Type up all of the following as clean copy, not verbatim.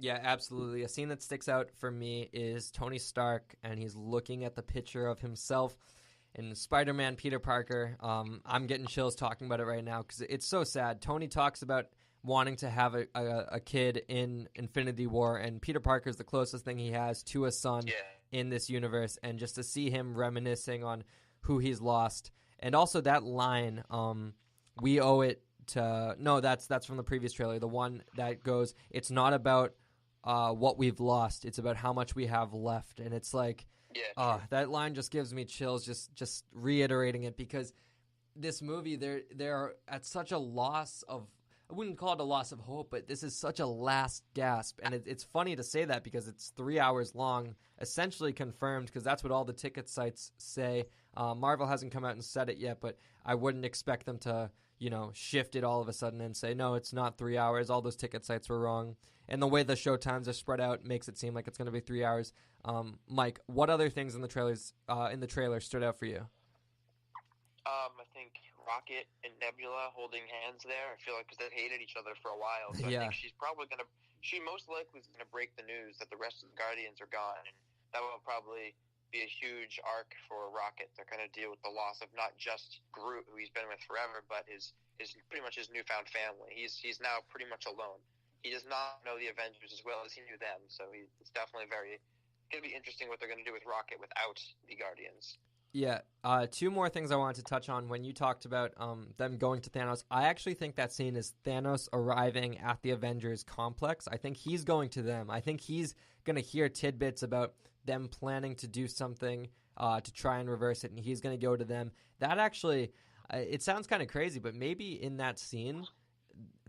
Yeah, absolutely. A scene that sticks out for me is Tony Stark, and he's looking at the picture of himself in Spider-Man Peter Parker. I'm getting chills talking about it right now because it's so sad. Tony talks about wanting to have a kid in Infinity War, and Peter Parker is the closest thing he has to a son in this universe, and just to see him reminiscing on who he's lost. And also that line, we owe it to... No, that's from the previous trailer. The one that goes, it's not about what we've lost. It's about how much we have left. And it's like, that line just gives me chills just reiterating it, because this movie, they're at such a loss of... I wouldn't call it a loss of hope, but this is such a last gasp. And it's funny to say that because it's 3 hours long, essentially confirmed, because that's what all the ticket sites say. Marvel hasn't come out and said it yet, but I wouldn't expect them to, shift it all of a sudden and say, no, it's not 3 hours. All those ticket sites were wrong. And the way the show times are spread out makes it seem like it's going to be 3 hours. Mike, what other things in the trailer stood out for you? I think Rocket and Nebula holding hands there. I feel like because they hated each other for a while. So I think she most likely is going to break the news that the rest of the Guardians are gone. And that will probably be a huge arc for Rocket. They're going to deal with the loss of not just Groot, who he's been with forever, but his pretty much his newfound family. He's now pretty much alone. He does not know the Avengers as well as he knew them. So it's definitely going to be interesting what they're going to do with Rocket without the Guardians. Yeah, two more things I wanted to touch on. When you talked about them going to Thanos, I actually think that scene is Thanos arriving at the Avengers complex. I think he's going to them. I think he's going to hear tidbits about them planning to do something to try and reverse it, and he's going to go to them. That actually, it sounds kind of crazy, but maybe in that scene,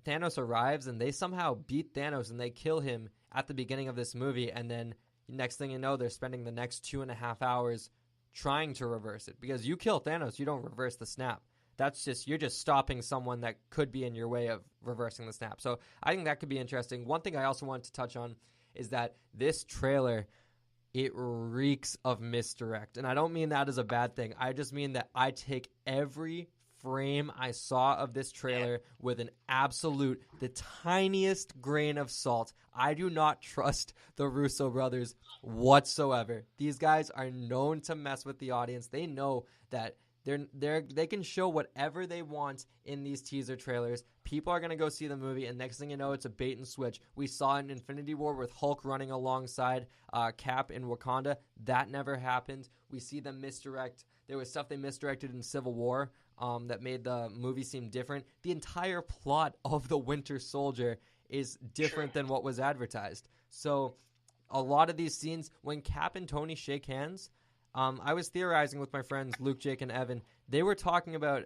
Thanos arrives and they somehow beat Thanos and they kill him at the beginning of this movie, and then next thing you know, they're spending the next 2.5 hours trying to reverse it, because you kill Thanos, you don't reverse the snap. You're just stopping someone that could be in your way of reversing the snap. So I think that could be interesting. One thing I also wanted to touch on is that this trailer, it reeks of misdirect. And I don't mean that as a bad thing. I just mean that I take every frame I saw of this trailer with the tiniest grain of salt. I do not trust the Russo brothers whatsoever. These guys are known to mess with the audience. They know that they can show whatever they want in these teaser trailers. People are going to go see the movie, and next thing you know, it's a bait and switch. We saw in Infinity War with Hulk running alongside Cap in Wakanda. That never happened. We see them misdirect. There was stuff they misdirected in Civil War that made the movie seem different. The entire plot of The Winter Soldier is different than what was advertised. So a lot of these scenes, when Cap and Tony shake hands, I was theorizing with my friends Luke, Jake, and Evan. They were talking about,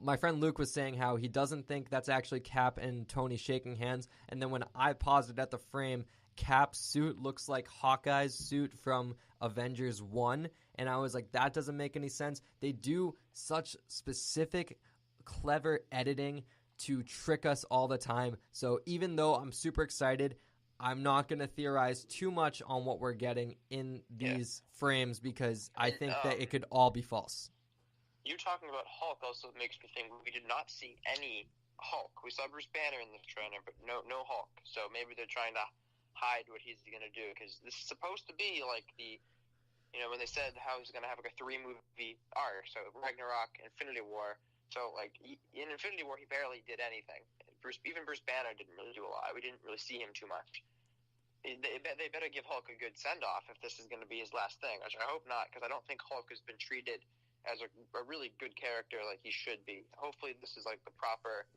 my friend Luke was saying how he doesn't think that's actually Cap and Tony shaking hands. And then when I paused it at the frame, Cap's suit looks like Hawkeye's suit from Avengers 1. And I was like, that doesn't make any sense. They do such specific, clever editing to trick us all the time. So even though I'm super excited, I'm not going to theorize too much on what we're getting in these frames, because I think that it could all be false. You talking about Hulk also makes me think we did not see any Hulk. We saw Bruce Banner in this trailer, but no Hulk. So maybe they're trying to hide what he's going to do, because this is supposed to be like when they said how he's going to have like a 3-movie arc, so Ragnarok, Infinity War. So like in Infinity War, he barely did anything. Even Bruce Banner didn't really do a lot. We didn't really see him too much. They better give Hulk a good send-off if this is going to be his last thing, which I hope not, because I don't think Hulk has been treated as a really good character like he should be. Hopefully this is like the proper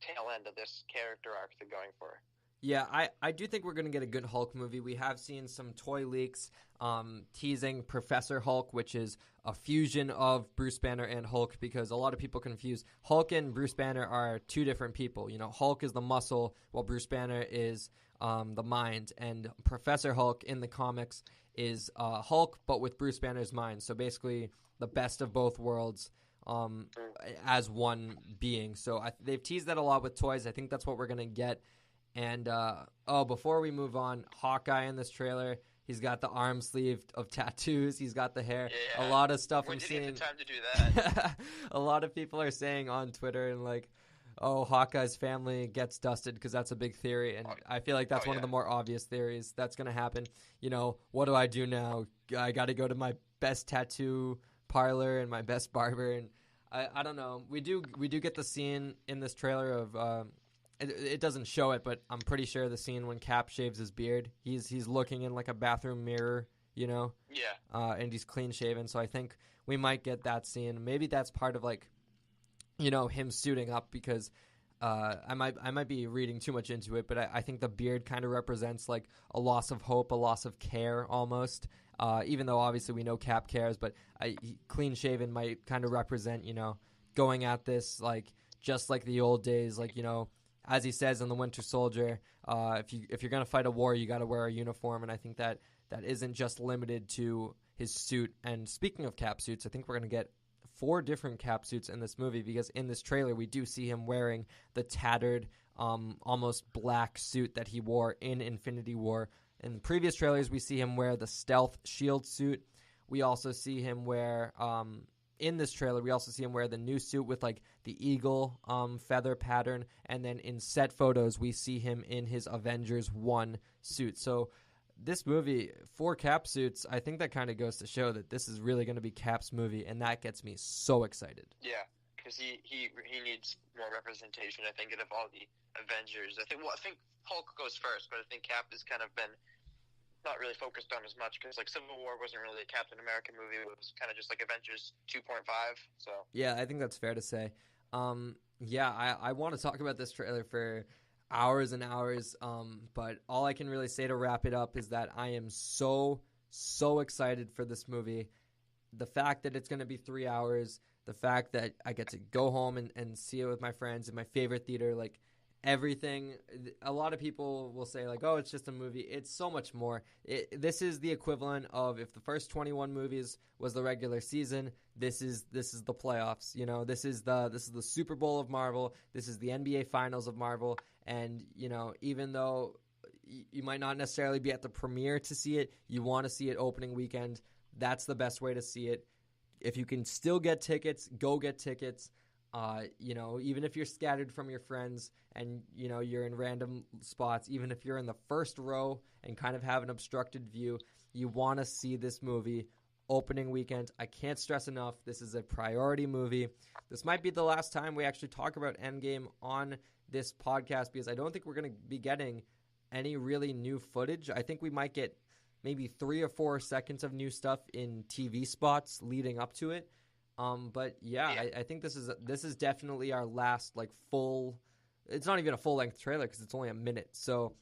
tail end of this character arc they're going for. Yeah, I do think we're going to get a good Hulk movie. We have seen some toy leaks teasing Professor Hulk, which is a fusion of Bruce Banner and Hulk, because a lot of people confuse Hulk and Bruce Banner are two different people. Hulk is the muscle, while Bruce Banner is the mind. And Professor Hulk in the comics is Hulk, but with Bruce Banner's mind. So basically the best of both worlds as one being. So they've teased that a lot with toys. I think that's what we're going to get. And, before we move on, Hawkeye in this trailer, he's got the arm sleeve of tattoos. He's got the hair. Yeah. A lot of stuff when I'm did seeing. He have the time to do that? A lot of people are saying on Twitter and oh, Hawkeye's family gets dusted because that's a big theory, and I feel like that's one of the more obvious theories that's going to happen. What do I do now? I got to go to my best tattoo parlor and my best barber, and I don't know. We do get the scene in this trailer of it doesn't show it, but I'm pretty sure the scene when Cap shaves his beard. He's looking in like a bathroom mirror, Yeah. And he's clean shaven. So I think we might get that scene. Maybe that's part of like, him suiting up because I might be reading too much into it, but I think the beard kind of represents like a loss of hope, a loss of care almost. Even though obviously we know Cap cares, but clean shaven might kind of represent, going at this like just like the old days, like, as he says in The Winter Soldier, if you're gonna fight a war, you got to wear a uniform, and I think that isn't just limited to his suit. And speaking of Cap suits, I think we're gonna get 4 different Cap suits in this movie because in this trailer we do see him wearing the tattered, almost black suit that he wore in Infinity War. In previous trailers, we see him wear the stealth shield suit. We also see him wear, in this trailer, we also see him wear the new suit with like the eagle feather pattern. And then in set photos, we see him in his Avengers 1 suit. So this movie, 4 Cap suits, I think that kind of goes to show that this is really going to be Cap's movie. And that gets me so excited. Yeah, because he needs more representation, I think, out of all the Avengers. I think Hulk goes first, but I think Cap has kind of been not really focused on as much because like Civil War wasn't really a Captain America movie. It was kind of just like Avengers 2.5. So yeah, I think that's fair to say. I want to talk about this trailer for hours and hours, but all I can really say to wrap it up is that I am so excited for this movie. The fact that it's going to be 3 hours, the fact that I get to go home and see it with my friends in my favorite theater, like everything. A lot of people will say like, oh, it's just a movie. It's so much more. This is the equivalent of if the first 21 movies was the regular season, this is the playoffs. This is the Super Bowl of Marvel. This is the NBA Finals of Marvel. And even though you might not necessarily be at the premiere to see it, you want to see it opening weekend. That's the best way to see it. If you can still get tickets, go get tickets. Even if you're scattered from your friends and, you're in random spots, even if you're in the first row and kind of have an obstructed view, you want to see this movie opening weekend. I can't stress enough, this is a priority movie. This might be the last time we actually talk about Endgame on this podcast because I don't think we're going to be getting any really new footage. I think we might get maybe 3 or 4 seconds of new stuff in TV spots leading up to it. But I think this is definitely our last like full. It's not even a full length trailer because it's only a minute. So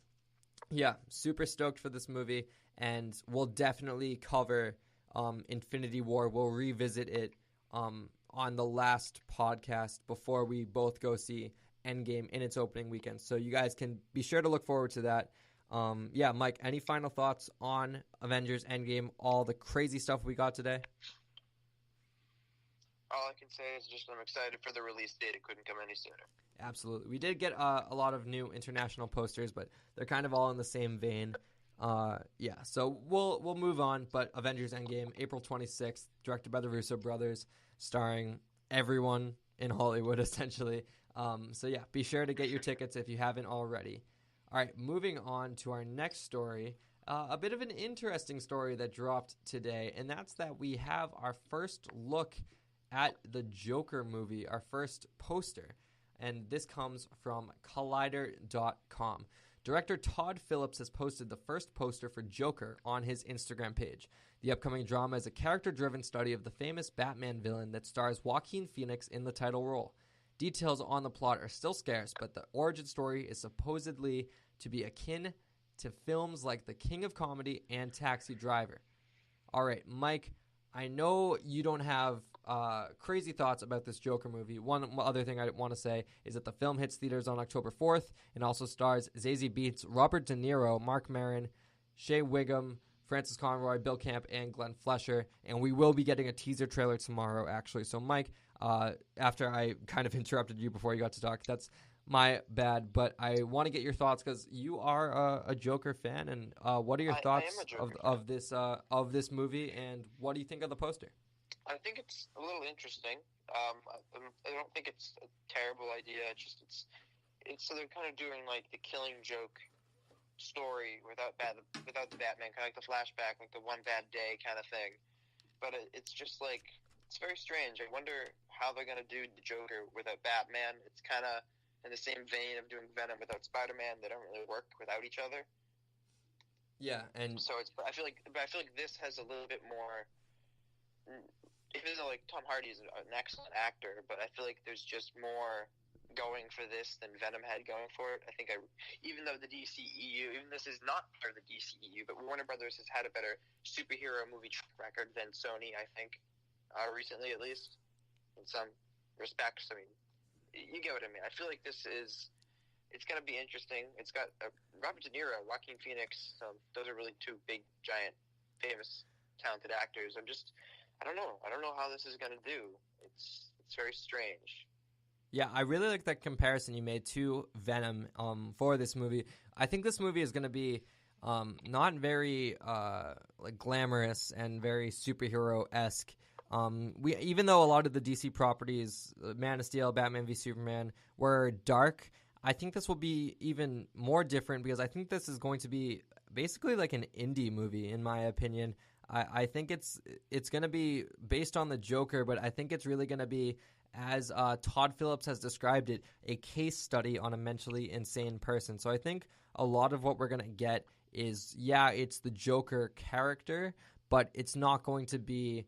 yeah, super stoked for this movie, and we'll definitely cover Infinity War. We'll revisit it on the last podcast before we both go see Endgame in its opening weekend. So you guys can be sure to look forward to that. Mike, any final thoughts on Avengers Endgame? All the crazy stuff we got today. All I can say is just I'm excited for the release date. It couldn't come any sooner. Absolutely. We did get a lot of new international posters, but they're kind of all in the same vein. So we'll move on. But Avengers Endgame, April 26th, directed by the Russo brothers, starring everyone in Hollywood, essentially. Be sure to get your tickets if you haven't already. All right, moving on to our next story. A bit of an interesting story that dropped today, and that's that we have our first look at the Joker movie, our first poster. And this comes from Collider.com. Director Todd Phillips has posted the first poster for Joker on his Instagram page. The upcoming drama is a character-driven study of the famous Batman villain that stars Joaquin Phoenix in the title role. Details on the plot are still scarce, but the origin story is supposedly to be akin to films like The King of Comedy and Taxi Driver. All right, Mike, I know you don't have crazy thoughts about this Joker movie. One other thing I want to say is that the film hits theaters on October 4th and also stars Zazie Beetz, Robert De Niro, Mark Maron, Shea Wiggum, Francis Conroy, Bill Camp, and Glenn Flesher. And we will be getting a teaser trailer tomorrow, actually. So, Mike, after I kind of interrupted you before you got to talk, that's my bad. But I want to get your thoughts because you are a Joker fan. And what are your thoughts of this movie? And what do you think of the poster? I think it's a little interesting. I don't think it's a terrible idea. It's so they're kind of doing like the Killing Joke story without the Batman, kind of like the flashback, like the one bad day kind of thing. But it's just like it's very strange. I wonder how they're gonna do the Joker without Batman. It's kind of in the same vein of doing Venom without Spider-Man. They don't really work without each other. Yeah, and so I feel like this has a little bit more. Even though like Tom Hardy is an excellent actor, but I feel like there's just more going for this than Venom had going for it. I think even though the DCEU, even this is not part of the DCEU, but Warner Brothers has had a better superhero movie track record than Sony, I think, recently at least, in some respects. I mean, you get what I mean. I feel like it's going to be interesting. It's got Robert De Niro, Joaquin Phoenix. Those are really two big, giant, famous, talented actors. I don't know. I don't know how this is going to do. It's very strange. Yeah, I really like that comparison you made to Venom for this movie. I think this movie is going to be not very like glamorous and very superhero-esque. Even though a lot of the DC properties, Man of Steel, Batman v Superman, were dark, I think this will be even more different because I think this is going to be basically like an indie movie, in my opinion. I think it's going to be based on the Joker, but I think it's really going to be, as Todd Phillips has described it, a case study on a mentally insane person. So I think a lot of what we're going to get is, it's the Joker character, but it's not going to be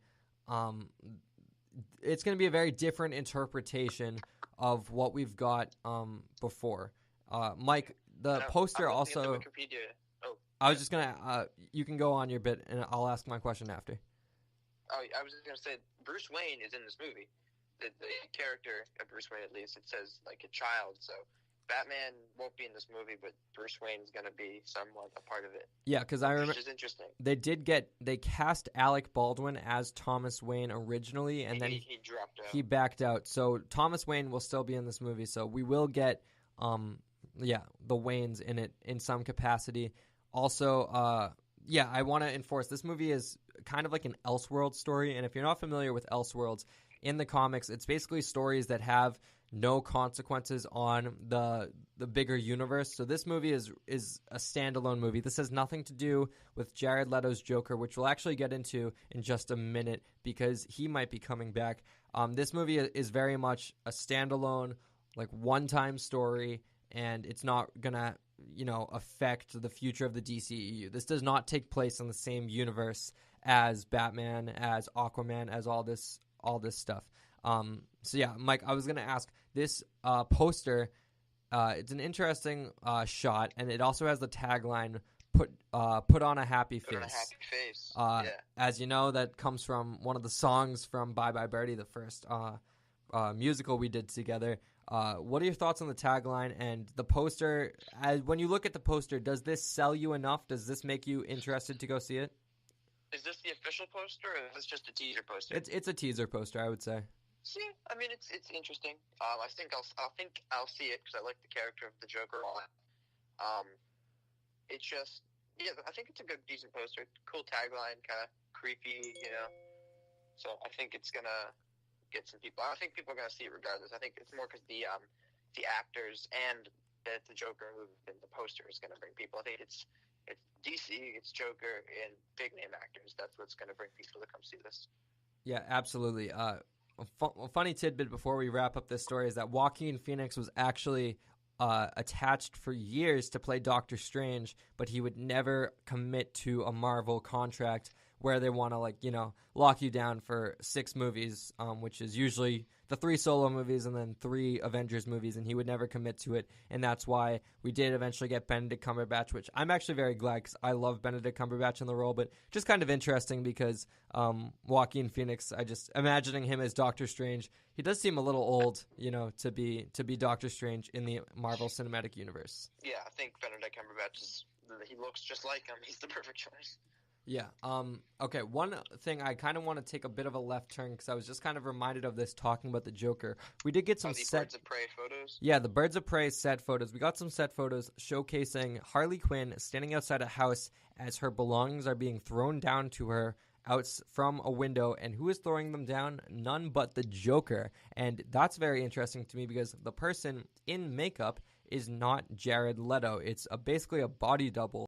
it's going to be a very different interpretation of what we've got before. Mike, the poster also... I was just going to... you can go on your bit, and I'll ask my question after. Oh, I was just going to say, Bruce Wayne is in this movie. The character of Bruce Wayne, at least, it says, like, a child. So Batman won't be in this movie, but Bruce Wayne is going to be somewhat a part of it. Yeah, because I remember... Which is interesting. They cast Alec Baldwin as Thomas Wayne originally, and then he dropped out. He backed out. So Thomas Wayne will still be in this movie. So we will get, the Waynes in it in some capacity. Also, I want to enforce this movie is kind of like an Elseworlds story, and if you're not familiar with Elseworlds, in the comics, it's basically stories that have no consequences on the bigger universe. So this movie is a standalone movie. This has nothing to do with Jared Leto's Joker, which we'll actually get into in just a minute because he might be coming back. This movie is very much a standalone, like one-time story, and it's not gonna affect the future of the DCEU. This does not take place in the same universe as Batman, as Aquaman, as all this stuff. Mike, I was gonna ask, this poster, it's an interesting shot, and it also has the tagline put on a happy face. Put on a happy face. As you know, that comes from one of the songs from Bye Bye Birdie, the first musical we did together. What are your thoughts on the tagline and the poster? When you look at the poster, does this sell you enough? Does this make you interested to go see it? Is this the official poster, or is this just a teaser poster? It's a teaser poster, I would say. See, I mean, it's interesting. I think I'll see it because I like the character of the Joker a lot. It's just, I think it's a good, decent poster. Cool tagline, kind of creepy, So I think it's gonna get some people. I think people are gonna see it regardless. I think it's more because the actors and the Joker movie and the poster is gonna bring people. I think it's DC, it's Joker, and big name actors. That's what's gonna bring people to come see this. Yeah, absolutely. A funny tidbit before we wrap up this story is that Joaquin Phoenix was actually attached for years to play Doctor Strange, but he would never commit to a Marvel contract where they want to lock you down for 6 movies, which is usually the 3 solo movies and then 3 Avengers movies, and he would never commit to it, and that's why we did eventually get Benedict Cumberbatch, which I'm actually very glad because I love Benedict Cumberbatch in the role, but just kind of interesting because Joaquin Phoenix, I just imagining him as Doctor Strange, he does seem a little old, to be Doctor Strange in the Marvel Cinematic Universe. Yeah, I think Benedict Cumberbatch he looks just like him. He's the perfect choice. Yeah. Okay, one thing I kind of want to take a bit of a left turn because I was just kind of reminded of this talking about the Joker. We did get some Birds of Prey photos? Yeah, the Birds of Prey set photos. We got some set photos showcasing Harley Quinn standing outside a house as her belongings are being thrown down to her out from a window, and who is throwing them down? None but the Joker. And that's very interesting to me because the person in makeup is not Jared Leto. It's basically a body double